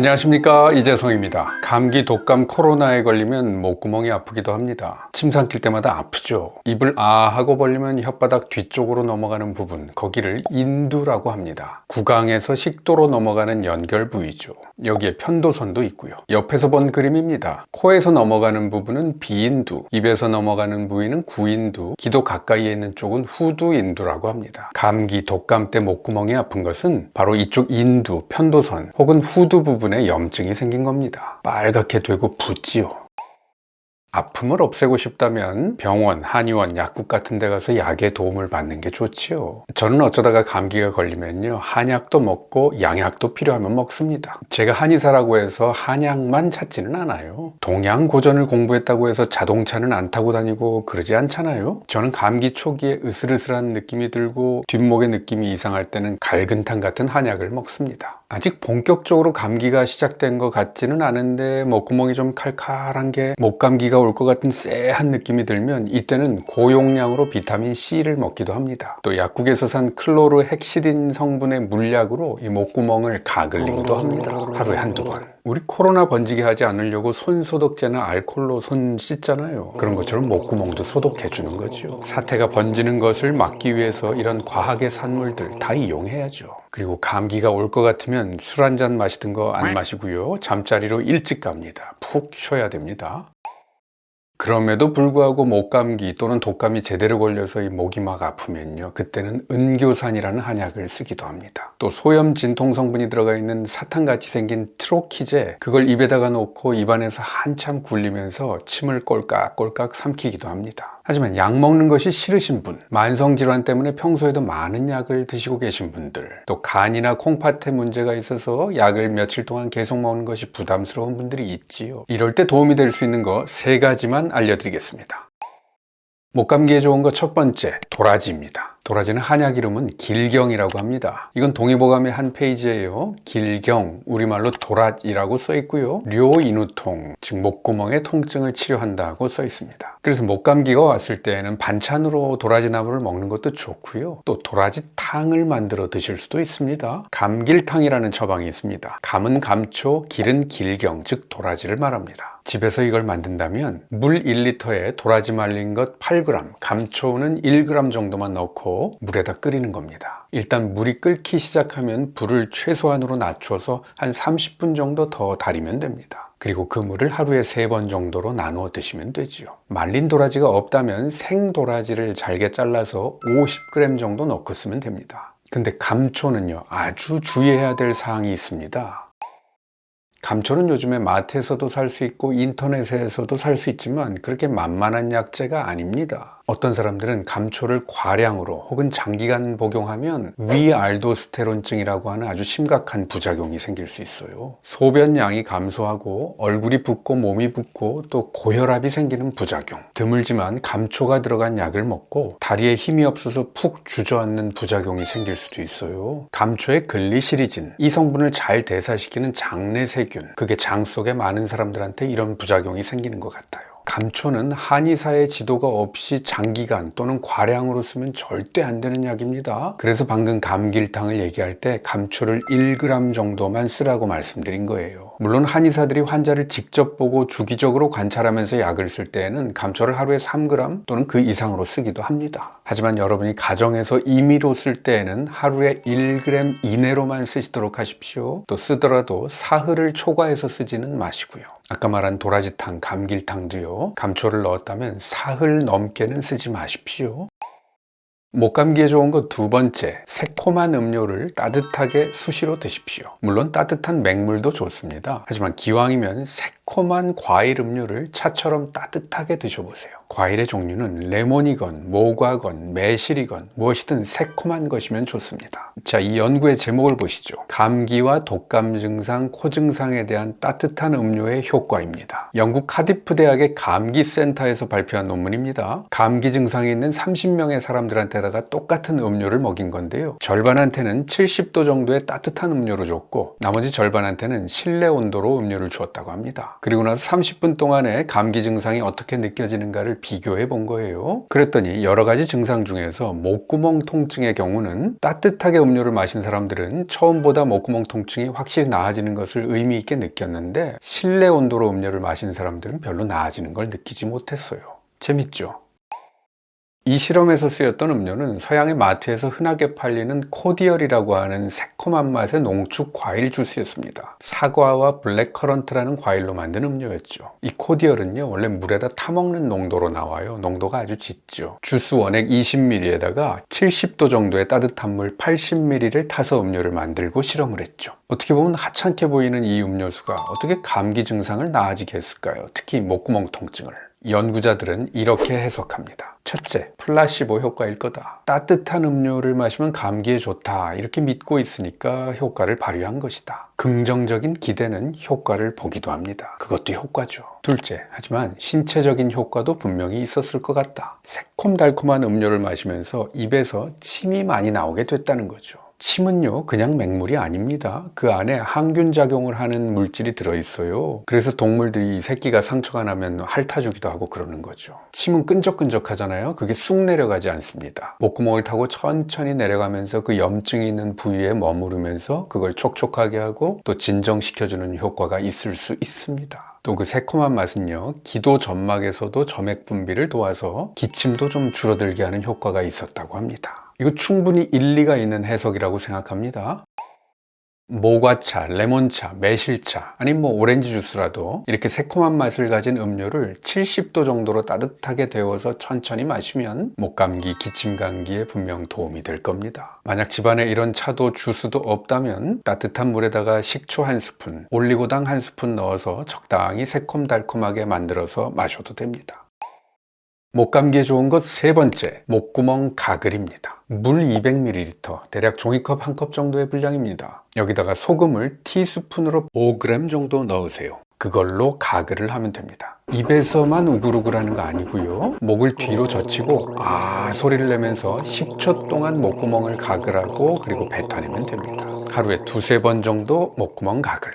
안녕하십니까, 이재성입니다. 감기, 독감, 코로나에 걸리면 목구멍이 아프기도 합니다. 침 삼킬 때마다 아프죠. 입을 아 하고 벌리면 혓바닥 뒤쪽으로 넘어가는 부분, 거기를 인두라고 합니다. 구강에서 식도로 넘어가는 연결 부위죠. 여기에 편도선도 있고요. 옆에서 본 그림입니다. 코에서 넘어가는 부분은 비인두, 입에서 넘어가는 부위는 구인두, 기도 가까이에 있는 쪽은 후두인두라고 합니다. 감기, 독감 때 목구멍이 아픈 것은 바로 이쪽 인두, 편도선 혹은 후두 부분에 염증이 생긴 겁니다. 빨갛게 되고 붓지요. 아픔을 없애고 싶다면 병원, 한의원, 약국 같은 데 가서 약의 도움을 받는 게 좋지요. 저는 어쩌다가 감기가 걸리면요, 한약도 먹고 양약도 필요하면 먹습니다. 제가 한의사라고 해서 한약만 찾지는 않아요. 동양 고전을 공부했다고 해서 자동차는 안 타고 다니고 그러지 않잖아요. 저는 감기 초기에 으슬으슬한 느낌이 들고 뒷목의 느낌이 이상할 때는 갈근탕 같은 한약을 먹습니다. 아직 본격적으로 감기가 시작된 것 같지는 않은데 목구멍이 좀 칼칼한 게 목감기가 올 것 같은 쎄한 느낌이 들면 이때는 고용량으로 비타민 C를 먹기도 합니다. 또 약국에서 산 클로르 헥시딘 성분의 물약으로 이 목구멍을 가글리기도 합니다. 하루에 한두 번. 우리 코로나 번지게 하지 않으려고 손소독제나 알콜로 손 씻잖아요. 그런 것처럼 목구멍도 소독해 주는 거죠. 사태가 번지는 것을 막기 위해서 이런 과학의 산물들 다 이용해야죠. 그리고 감기가 올 것 같으면 술 한잔 마시던 거 안 마시고요, 잠자리로 일찍 갑니다. 푹 쉬어야 됩니다. 그럼에도 불구하고 목감기 또는 독감이 제대로 걸려서 이 목이 막 아프면요, 그때는 은교산이라는 한약을 쓰기도 합니다. 또 소염 진통 성분이 들어가 있는 사탕같이 생긴 트로키제, 그걸 입에다가 놓고 입안에서 한참 굴리면서 침을 꼴깍꼴깍 삼키기도 합니다. 하지만 약 먹는 것이 싫으신 분, 만성질환 때문에 평소에도 많은 약을 드시고 계신 분들, 또 간이나 콩팥에 문제가 있어서 약을 며칠 동안 계속 먹는 것이 부담스러운 분들이 있지요. 이럴 때 도움이 될 수 있는 거 3가지만 알려드리겠습니다. 목감기에 좋은 거 첫 번째, 도라지입니다. 도라지는 한약 이름은 길경이라고 합니다. 이건 동의보감의 한 페이지예요. 길경, 우리말로 도라지라고 써 있고요. 료인후통, 즉 목구멍의 통증을 치료한다고 써 있습니다. 그래서 목감기가 왔을 때에는 반찬으로 도라지 나무를 먹는 것도 좋고요. 또 도라지탕을 만들어 드실 수도 있습니다. 감길탕이라는 처방이 있습니다. 감은 감초, 길은 길경, 즉 도라지를 말합니다. 집에서 이걸 만든다면 물 1리터에 도라지 말린 것 8g, 감초는 1g 정도만 넣고 물에다 끓이는 겁니다. 일단 물이 끓기 시작하면 불을 최소한으로 낮춰서 한 30분 정도 더 달이면 됩니다. 그리고 그 물을 하루에 3번 정도로 나누어 드시면 되지요. 말린 도라지가 없다면 생도라지를 잘게 잘라서 50g 정도 넣고 쓰면 됩니다. 근데 감초는요, 아주 주의해야 될 사항이 있습니다. 감초는 요즘에 마트에서도 살 수 있고 인터넷에서도 살 수 있지만 그렇게 만만한 약재가 아닙니다. 어떤 사람들은 감초를 과량으로 혹은 장기간 복용하면 위알도스테론증이라고 하는 아주 심각한 부작용이 생길 수 있어요. 소변량이 감소하고 얼굴이 붓고 몸이 붓고 또 고혈압이 생기는 부작용. 드물지만 감초가 들어간 약을 먹고 다리에 힘이 없어서 푹 주저앉는 부작용이 생길 수도 있어요. 감초의 글리시리진, 이 성분을 잘 대사시키는 장내세균, 그게 장 속에 많은 사람들한테 이런 부작용이 생기는 것 같아요. 감초는 한의사의 지도가 없이 장기간 또는 과량으로 쓰면 절대 안 되는 약입니다. 그래서 방금 감길탕을 얘기할 때 감초를 1g 정도만 쓰라고 말씀드린 거예요. 물론 한의사들이 환자를 직접 보고 주기적으로 관찰하면서 약을 쓸 때에는 감초를 하루에 3g 또는 그 이상으로 쓰기도 합니다. 하지만 여러분이 가정에서 임의로 쓸 때에는 하루에 1g 이내로만 쓰시도록 하십시오. 또 쓰더라도 사흘을 초과해서 쓰지는 마시고요. 아까 말한 도라지탕, 감길탕도요, 감초를 넣었다면 사흘 넘게는 쓰지 마십시오. 목감기에 좋은 거 2번째, 새콤한 음료를 따뜻하게 수시로 드십시오. 물론 따뜻한 맹물도 좋습니다. 하지만 기왕이면 새콤한 과일 음료를 차처럼 따뜻하게 드셔보세요. 과일의 종류는 레몬이건 모과건 매실이건 무엇이든 새콤한 것이면 좋습니다. 자, 이 연구의 제목을 보시죠. 감기와 독감 증상, 코 증상에 대한 따뜻한 음료의 효과입니다. 영국 카디프 대학의 감기센터에서 발표한 논문입니다. 감기 증상이 있는 30명의 사람들한테 개한테다가 똑같은 음료를 먹인 건데요. 절반한테는 70도 정도의 따뜻한 음료를 줬고 나머지 절반한테는 실내 온도로 음료를 주었다고 합니다. 그리고 나서 30분 동안에 감기 증상이 어떻게 느껴지는가를 비교해 본 거예요. 그랬더니 여러 가지 증상 중에서 목구멍 통증의 경우는 따뜻하게 음료를 마신 사람들은 처음보다 목구멍 통증이 확실히 나아지는 것을 의미 있게 느꼈는데 실내 온도로 음료를 마신 사람들은 별로 나아지는 걸 느끼지 못했어요. 재밌죠? 이 실험에서 쓰였던 음료는 서양의 마트에서 흔하게 팔리는 코디얼이라고 하는 새콤한 맛의 농축 과일 주스였습니다. 사과와 블랙커런트라는 과일로 만든 음료였죠. 이 코디얼은요, 원래 물에다 타먹는 농도로 나와요. 농도가 아주 짙죠. 주스 원액 20ml에다가 70도 정도의 따뜻한 물 80ml를 타서 음료를 만들고 실험을 했죠. 어떻게 보면 하찮게 보이는 이 음료수가 어떻게 감기 증상을 나아지게 했을까요? 특히 목구멍 통증을. 연구자들은 이렇게 해석합니다. 첫째, 플라시보 효과일 거다. 따뜻한 음료를 마시면 감기에 좋다. 이렇게 믿고 있으니까 효과를 발휘한 것이다. 긍정적인 기대는 효과를 보기도 합니다. 그것도 효과죠. 둘째, 하지만 신체적인 효과도 분명히 있었을 것 같다. 새콤달콤한 음료를 마시면서 입에서 침이 많이 나오게 됐다는 거죠. 침은요, 그냥 맹물이 아닙니다. 그 안에 항균 작용을 하는 물질이 들어있어요. 그래서 동물들이 새끼가 상처가 나면 핥아주기도 하고 그러는 거죠. 침은 끈적끈적하잖아요. 그게 쑥 내려가지 않습니다. 목구멍을 타고 천천히 내려가면서 그 염증이 있는 부위에 머무르면서 그걸 촉촉하게 하고 또 진정시켜주는 효과가 있을 수 있습니다. 또 그 새콤한 맛은요, 기도 점막에서도 점액 분비를 도와서 기침도 좀 줄어들게 하는 효과가 있었다고 합니다. 이거 충분히 일리가 있는 해석이라고 생각합니다. 모과차, 레몬차, 매실차, 아니면 오렌지 주스라도 이렇게 새콤한 맛을 가진 음료를 70도 정도로 따뜻하게 데워서 천천히 마시면 목감기, 기침감기에 분명 도움이 될 겁니다. 만약 집안에 이런 차도 주스도 없다면 따뜻한 물에다가 식초 1스푼, 올리고당 1스푼 넣어서 적당히 새콤달콤하게 만들어서 마셔도 됩니다. 목감기에 좋은 것 세 번째, 목구멍 가글입니다. 물 200ml, 대략 종이컵 1컵 정도의 분량입니다. 여기다가 소금을 티스푼으로 5g 정도 넣으세요. 그걸로 가글을 하면 됩니다. 입에서만 우글우글하는 거 아니고요. 목을 뒤로 젖히고 소리를 내면서 10초 동안 목구멍을 가글하고 그리고 뱉어내면 됩니다. 하루에 2-3번 정도 목구멍 가글.